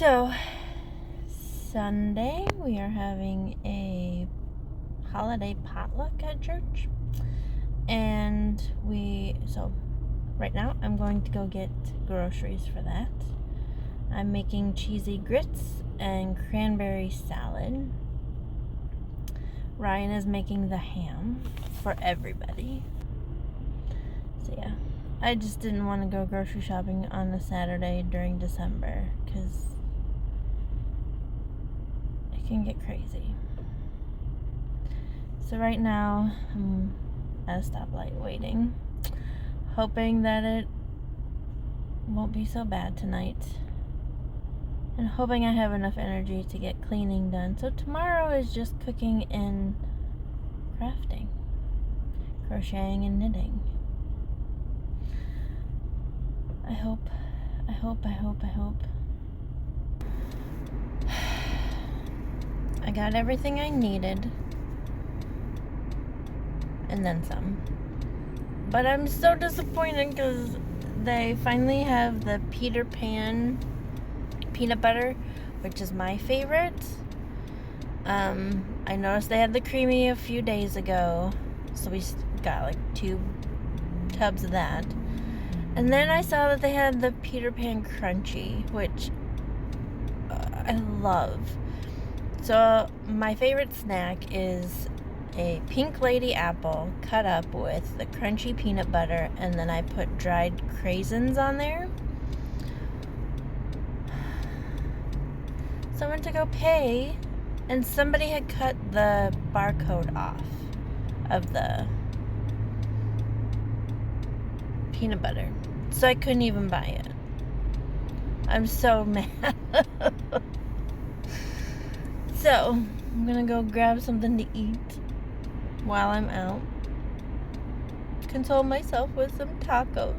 So, Sunday we are having a holiday potluck at church. And right now I'm going to go get groceries for that. I'm making cheesy grits and cranberry salad. Ryan is making the ham for everybody. So yeah, I just didn't want to go grocery shopping on a Saturday during December because it can get crazy. So right now I'm at a stoplight waiting, hoping that it won't be so bad tonight, and hoping I have enough energy to get cleaning done. So tomorrow is just cooking and crafting, crocheting and knitting. I hope. I got everything I needed and then some. But I'm so disappointed because they finally have the Peter Pan peanut butter, which is my favorite. I noticed they had the creamy a few days ago, so we got like 2 tubs of that. And then I saw that they had the Peter Pan crunchy, which I love. So my favorite snack is a pink lady apple cut up with the crunchy peanut butter, and then I put dried craisins on there. So I went to go pay, and somebody had cut the barcode off of the peanut butter, so I couldn't even buy it. I'm so mad. So I'm gonna go grab something to eat while I'm out. Console myself with some tacos.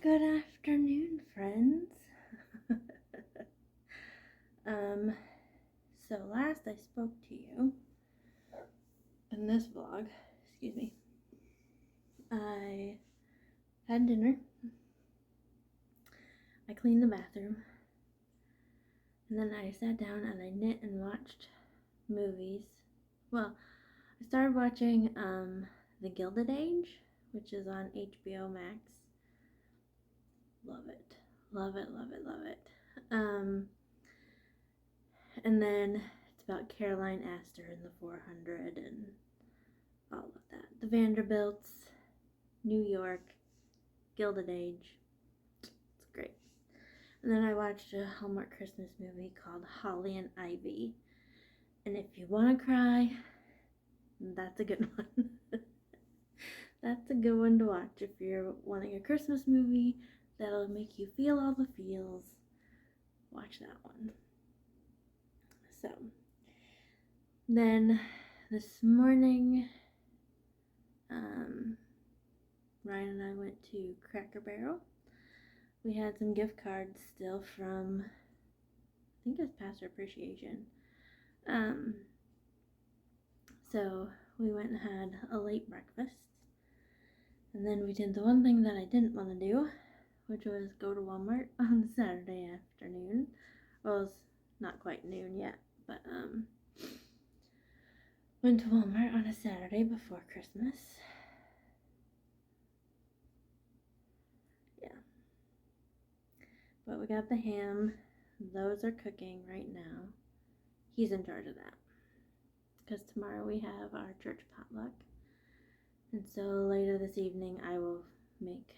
Good afternoon, friends. So last I spoke to you in this vlog, I had dinner, I cleaned the bathroom, and then I sat down and I knit and watched movies. Well, I started watching The Gilded Age, which is on HBO Max. Love it. And then it's about Caroline Astor and the 400 and all of that. The Vanderbilts, New York, Gilded Age. It's great. And then I watched a Hallmark Christmas movie called Holly and Ivy. And if you want to cry, that's a good one. That's a good one to watch if you're wanting a Christmas movie that'll make you feel all the feels. Watch that one. So, then this morning, Ryan and I went to Cracker Barrel. We had some gift cards still from, I think it was Pastor Appreciation. So we went and had a late breakfast. And then we did the one thing that I didn't want to do, which was go to Walmart on Saturday afternoon. Well, it's not quite noon yet, but went to Walmart on a Saturday before Christmas. Yeah. But we got the ham. Those are cooking right now. He's in charge of that. Because tomorrow we have our church potluck. And so later this evening I will make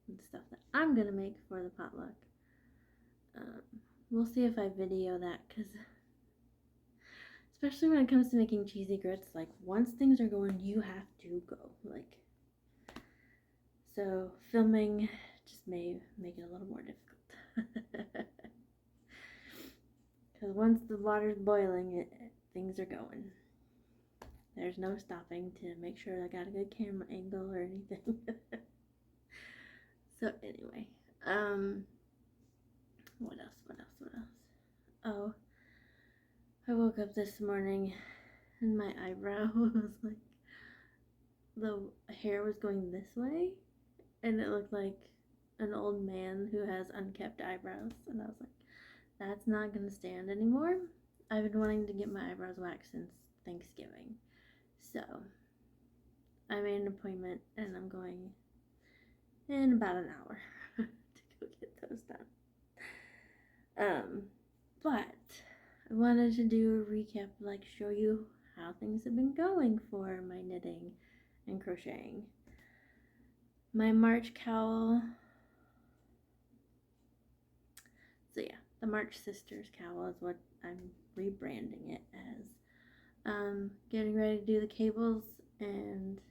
the stuff that I'm going to make for the potluck. We'll see if I video that, because especially when it comes to making cheesy grits, like once things are going, you have to go. Like, so filming just may make it a little more difficult. Because once the water's boiling, things are going. There's no stopping to make sure I got a good camera angle or anything. So anyway, what else? Oh, I woke up this morning and my eyebrow was like, the hair was going this way, and it looked like an old man who has unkept eyebrows, and I was like, that's not gonna stand anymore. I've been wanting to get my eyebrows waxed since Thanksgiving, so I made an appointment and I'm going in about an hour to go get those done. But I wanted to do a recap, like show you how things have been going for my knitting and crocheting. My March cowl. So yeah, the March Sisters cowl is what I'm rebranding it as. Getting ready to do the cables, and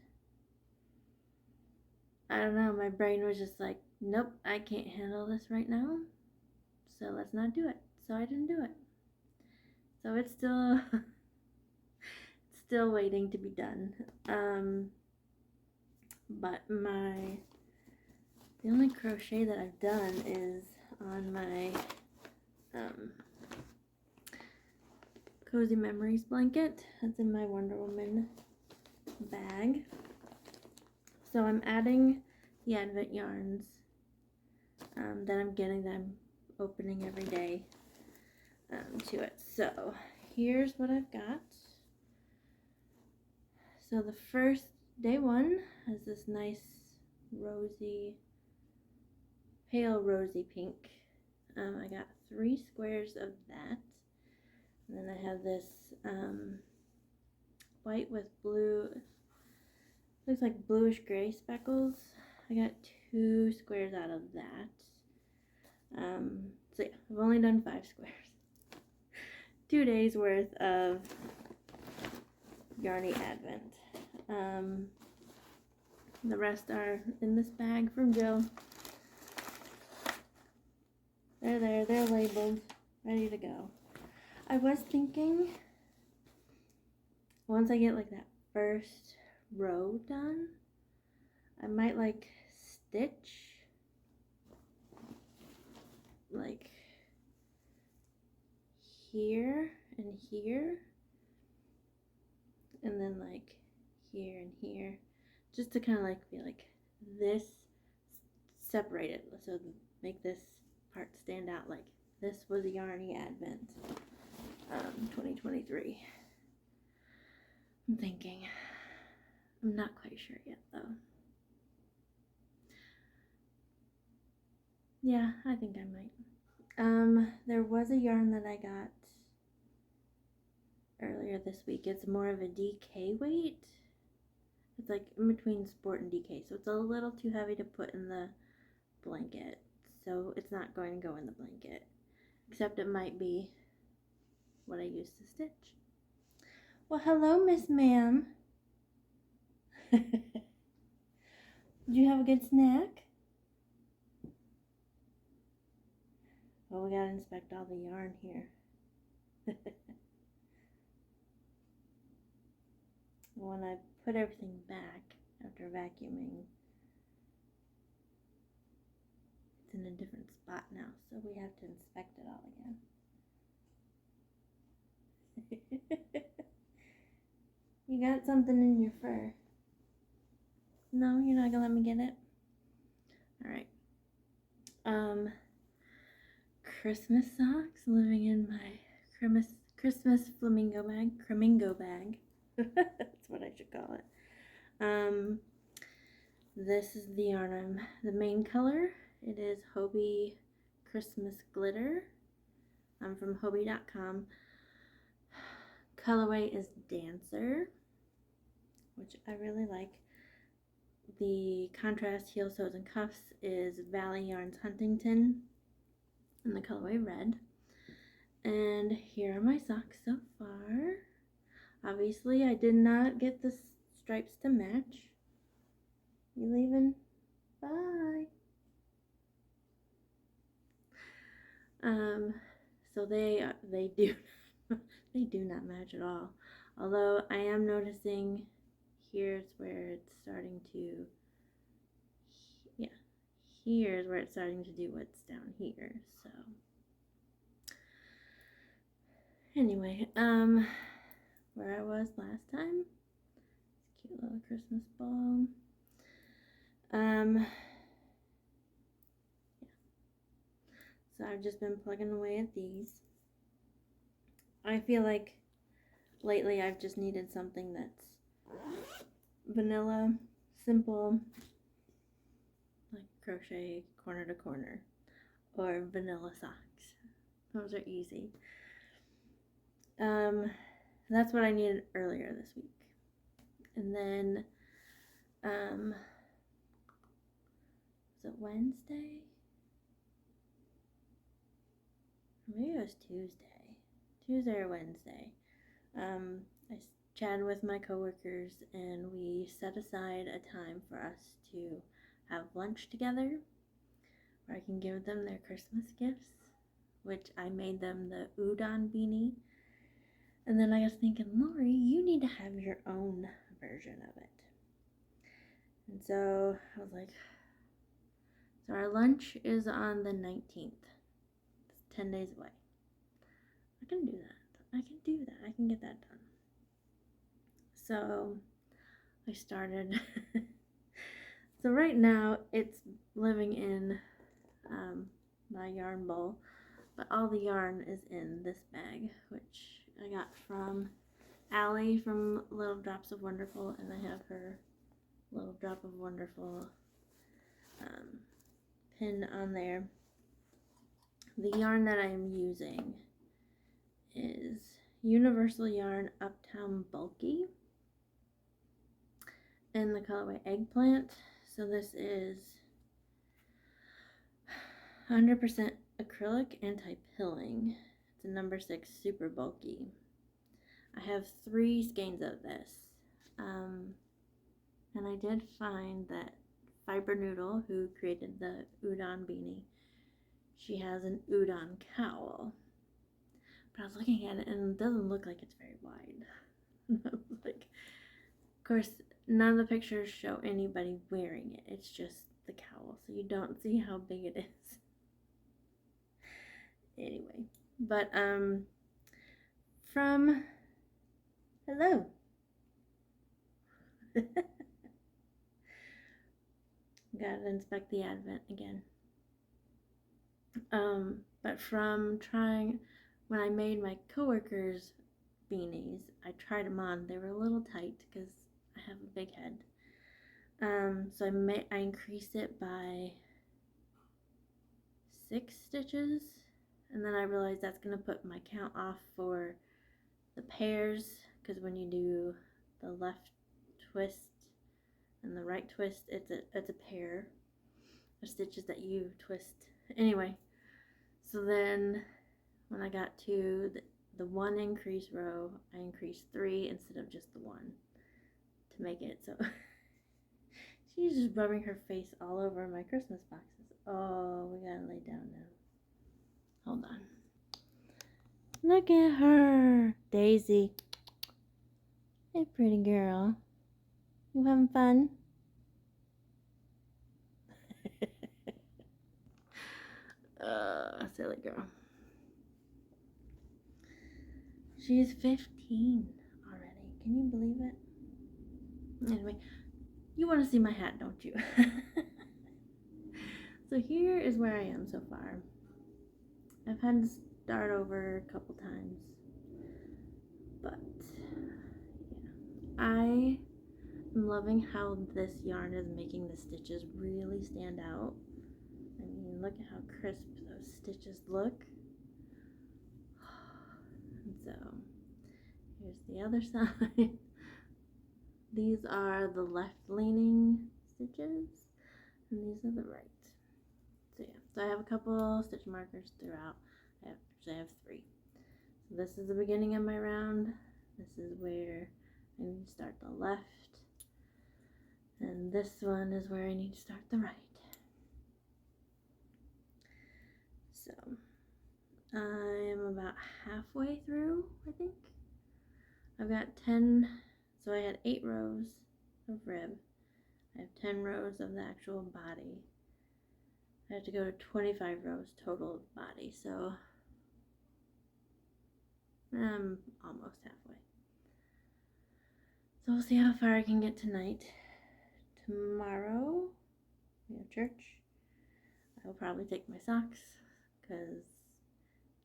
I don't know, my brain was just like, nope, I can't handle this right now, so let's not do it. So I didn't do it. So it's still still waiting to be done. But the only crochet that I've done is on my Cozy Memories blanket. That's in my Wonder Woman bag. So I'm adding the Advent yarns that I'm getting, that I'm opening every day to it. So here's what I've got. So the first, day one, has this nice rosy, pale rosy pink. I got 3 squares of that. And then I have this white with blue, looks like bluish gray speckles. I got 2 squares out of that. So yeah, I've only done 5 squares. 2 days worth of Yarny Advent. The rest are in this bag from Jill. They're there, they're labeled, ready to go. I was thinking, once I get like that first row done, I might like stitch like here and here, and then like here and here, just to kind of like be like this separated, so make this part stand out like this was a Yarny Advent 2023. I'm thinking. I'm not quite sure yet though. Yeah, I think I might. There was a yarn that I got earlier this week. It's more of a DK weight. It's like in between sport and DK, so it's a little too heavy to put in the blanket. So it's not going to go in the blanket, except it might be what I use to stitch. Well, hello, Miss Ma'am. Did you have a good snack? Well, we gotta inspect all the yarn here. When I put everything back after vacuuming, it's in a different spot now, so we have to inspect it all again. You got something in your fur. No, you're not gonna let me get it? Alright. Christmas socks living in my Christmas flamingo bag. That's what I should call it. This is the yarn. The main color, it is Hobie Christmas Glitter. I'm from Hobie.com. Colorway is Dancer, which I really like. The contrast heel sews and cuffs is Valley Yarns Huntington in the colorway red. And here are my socks so far. Obviously, I did not get the stripes to match. You leaving? Bye. So they do they do not match at all. Although I am noticing here's where it's starting to, yeah, here's where it's starting to do what's down here. So anyway, where I was last time, cute little Christmas ball. Yeah. So I've just been plugging away at these. I feel like lately I've just needed something that's vanilla, simple, like crochet corner to corner, or vanilla socks. Those are easy. That's what I needed earlier this week. And then, was it Wednesday? Maybe it was Tuesday or Wednesday. I chatted with my coworkers and we set aside a time for us to have lunch together where I can give them their Christmas gifts, which I made them the udon beanie. And then I was thinking, Lori, you need to have your own version of it. And so I was like, so our lunch is on the 19th. It's 10 days away. I can do that. I can get that done. So I started. So right now it's living in my yarn bowl, but all the yarn is in this bag, which I got from Allie from Little Drops of Wonderful, and I have her Little Drop of Wonderful pin on there. The yarn that I'm using is Universal Yarn Uptown Bulky in the colorway Eggplant. So this is 100% acrylic anti-pilling. It's a number 6 super bulky. I have 3 skeins of this. And I did find that Fiber Noodle, who created the udon beanie, she has an udon cowl. But I was looking at it and it doesn't look like it's very wide. Like, of course, none of the pictures show anybody wearing it. It's just the cowl, so you don't see how big it is. Anyway, but from hello. Gotta inspect the advent again. But from trying, when I made my coworkers beanies, I tried them on. They were a little tight because I have a big head. So I increased it by 6 stitches, and then I realized that's gonna put my count off for the pairs, because when you do the left twist and the right twist, it's a pair of stitches that you twist. Anyway, so then when I got to the 1 increase row, I increased 3 instead of just the 1 to make it so. She's just rubbing her face all over my Christmas boxes. Oh, we gotta lay down now. Hold on. Look at her, Daisy. Hey, pretty girl. You having fun? Silly girl. She's 15 already. Can you believe it? Anyway, You want to see my hat, don't you? So here is where I am so far. I've had to start over a couple times, but yeah, I am loving how this yarn is making the stitches really stand out. I mean, look at how crisp those stitches look. And so here's the other side. These are the left leaning stitches and these are the right. So yeah, so I have a couple stitch markers throughout. I have 3. So this is the beginning of my round. This is where I need to start the left. And this one is where I need to start the right. So I am about halfway through, I think. I've got 10, so I had 8 rows of rib. I have 10 rows of the actual body. I have to go to 25 rows total of body, so I'm almost halfway. So we'll see how far I can get tonight. Tomorrow we have church. I will probably take my socks because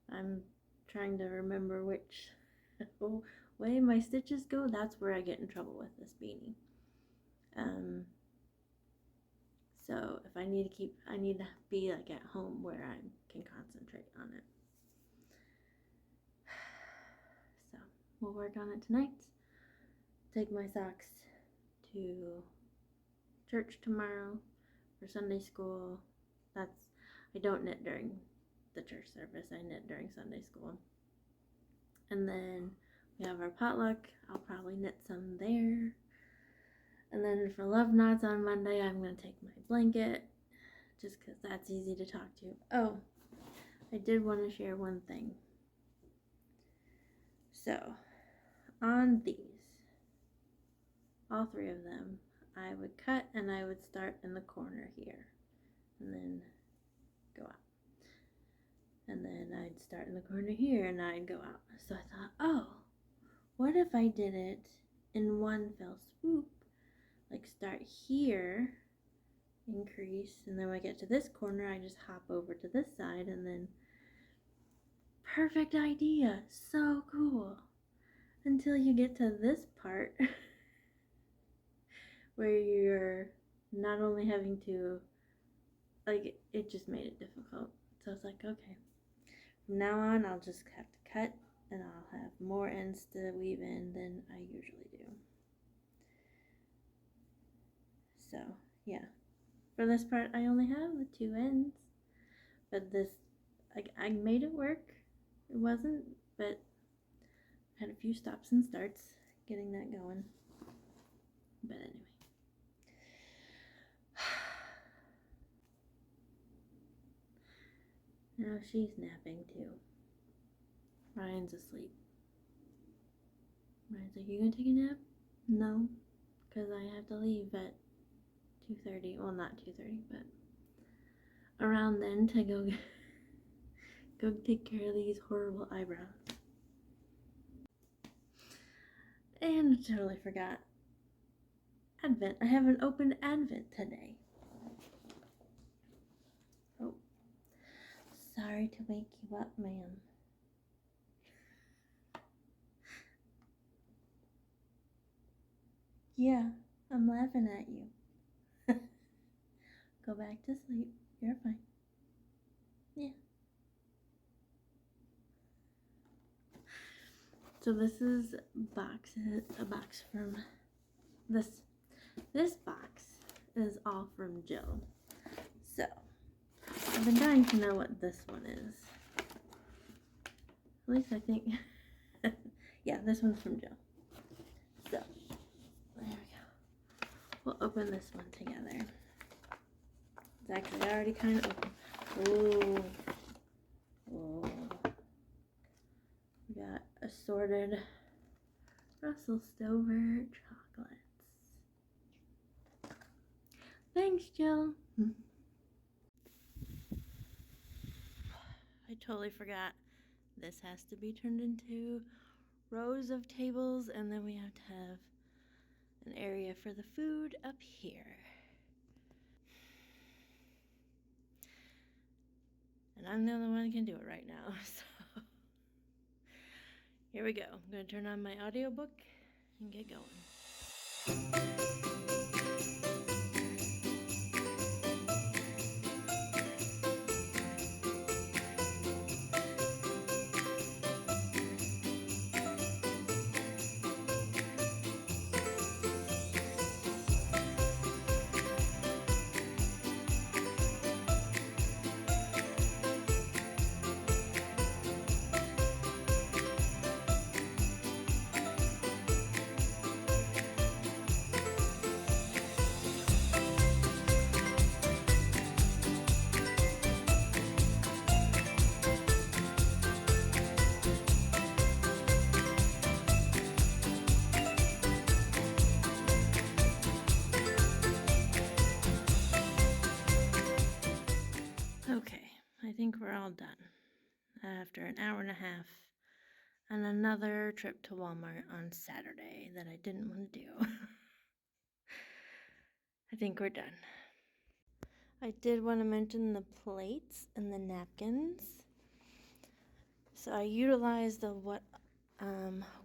I'm trying to remember which way my stitches go. That's where I get in trouble with this beanie. So if I need to be like at home where I can concentrate on it. So we'll work on it tonight. Take my socks to church tomorrow for Sunday school. I don't knit during the church service. I knit during Sunday school. And then we have our potluck. I'll probably knit some there. And then for love knots on Monday, I'm going to take my blanket just because that's easy to talk to. Oh, I did want to share one thing. So, on these, all 3 of them, I would cut and I would start in the corner here and then go out. And then I'd start in the corner here and I'd go out. So I thought, oh, what if I did it in one fell swoop? Like start here, increase, and then when I get to this corner, I just hop over to this side and then perfect idea. So cool. Until you get to this part where you're not only having to, like, it just made it difficult. So I was like, okay, from now on, I'll just have to cut and I'll have more ends to weave in than I usually do. So, yeah. For this part, I only have the 2 ends. But this, I made it work. It wasn't, but I had a few stops and starts getting that going. But anyway. Now she's napping too. Ryan's asleep. Ryan's like, you gonna take a nap? No, because I have to leave at 2:30. Well, not 2:30, but around then to go take care of these horrible eyebrows. And I totally forgot. Advent. I have an open Advent today. Oh, sorry to wake you up, ma'am. Yeah, I'm laughing at you. Go back to sleep. You're fine. Yeah. So this is a box from this. This box is all from Jill. So I've been dying to know what this one is. At least I think. Yeah, this one's from Jill. So there we go. We'll open this one together. It's actually already kind of open. Oh. We got assorted Russell Stover chocolates. Thanks, Jill. I totally forgot. This has to be turned into rows of tables, and then we have to have an area for the food up here. And I'm the only one who can do it right now, so here we go. I'm going to turn on my audiobook and get going. Okay, I think we're all done after an hour and a half and another trip to Walmart on Saturday that I didn't want to do. I think we're done. I did want to mention the plates and the napkins. So I utilized what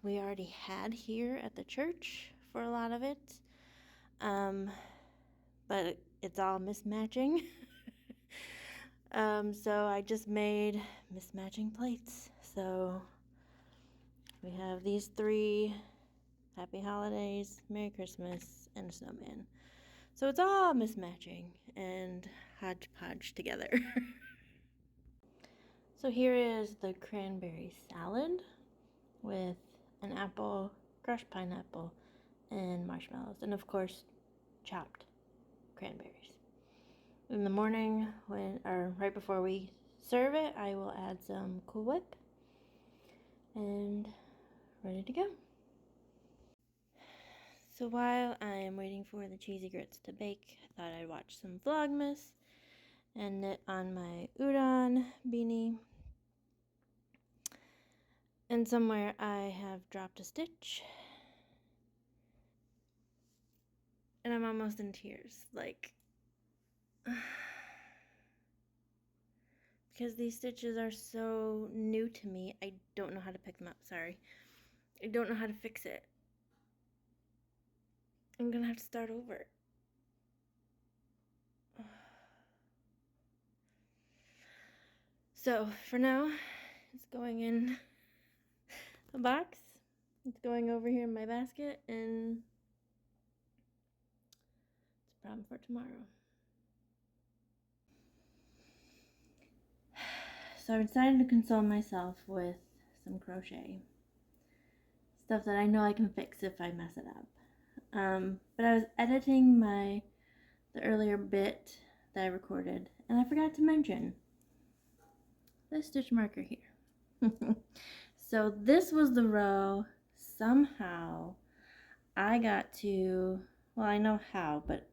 we already had here at the church for a lot of it. But it's all mismatching. So I just made mismatching plates. So we have these 3: Happy Holidays, Merry Christmas, and a snowman. So it's all mismatching and hodgepodge together. So here is the cranberry salad with an apple, crushed pineapple, and marshmallows, and of course chopped cranberries. In the morning, right before we serve it, I will add some Cool Whip, and ready to go. So while I am waiting for the cheesy grits to bake, I thought I'd watch some Vlogmas and knit on my udon beanie. And somewhere I have dropped a stitch, and I'm almost in tears, like, because these stitches are so new to me. I don't know how to pick them up, sorry. I don't know how to fix it. I'm gonna have to start over. So for now, it's going in a box. It's going over here in my basket, and it's a problem for tomorrow. So I decided to console myself with some crochet. Stuff that I know I can fix if I mess it up. But I was editing the earlier bit that I recorded, and I forgot to mention this stitch marker here. So this was the row. Somehow I got to, well, I know how, but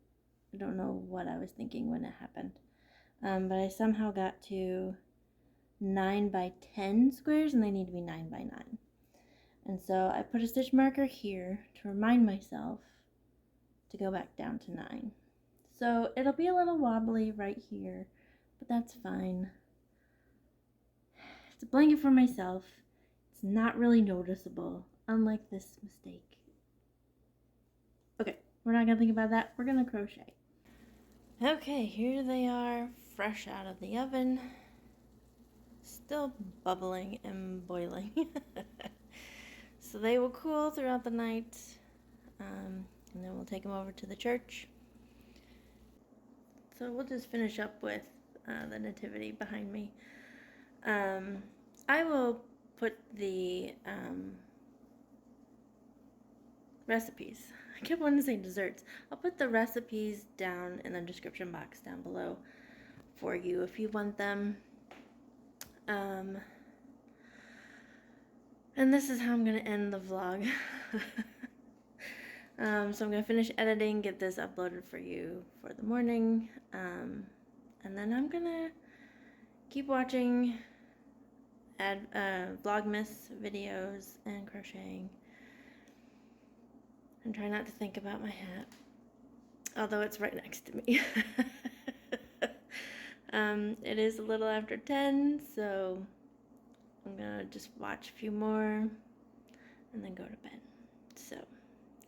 I don't know what I was thinking when it happened. But I somehow got to 9 by 10 squares, and they need to be 9 by 9. And so I put a stitch marker here to remind myself to go back down to 9. So it'll be a little wobbly right here, but that's fine. It's a blanket for myself. It's not really noticeable, unlike this mistake. Okay, we're not gonna think about that. We're gonna crochet. Okay, here they are, fresh out of the oven. Still bubbling and boiling. So they will cool throughout the night, and then we'll take them over to the church. So we'll just finish up with the nativity behind me. I will put the recipes. I kept wanting to say desserts. I'll put the recipes down in the description box down below for you if you want them. And this is how I'm going to end the vlog. So I'm going to finish editing, get this uploaded for you for the morning. And then I'm going to keep watching Vlogmas videos and crocheting. and try not to think about my hat, although it's right next to me. It is a little after 10, so I'm gonna just watch a few more and then go to bed. So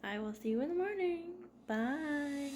I will see you in the morning. Bye.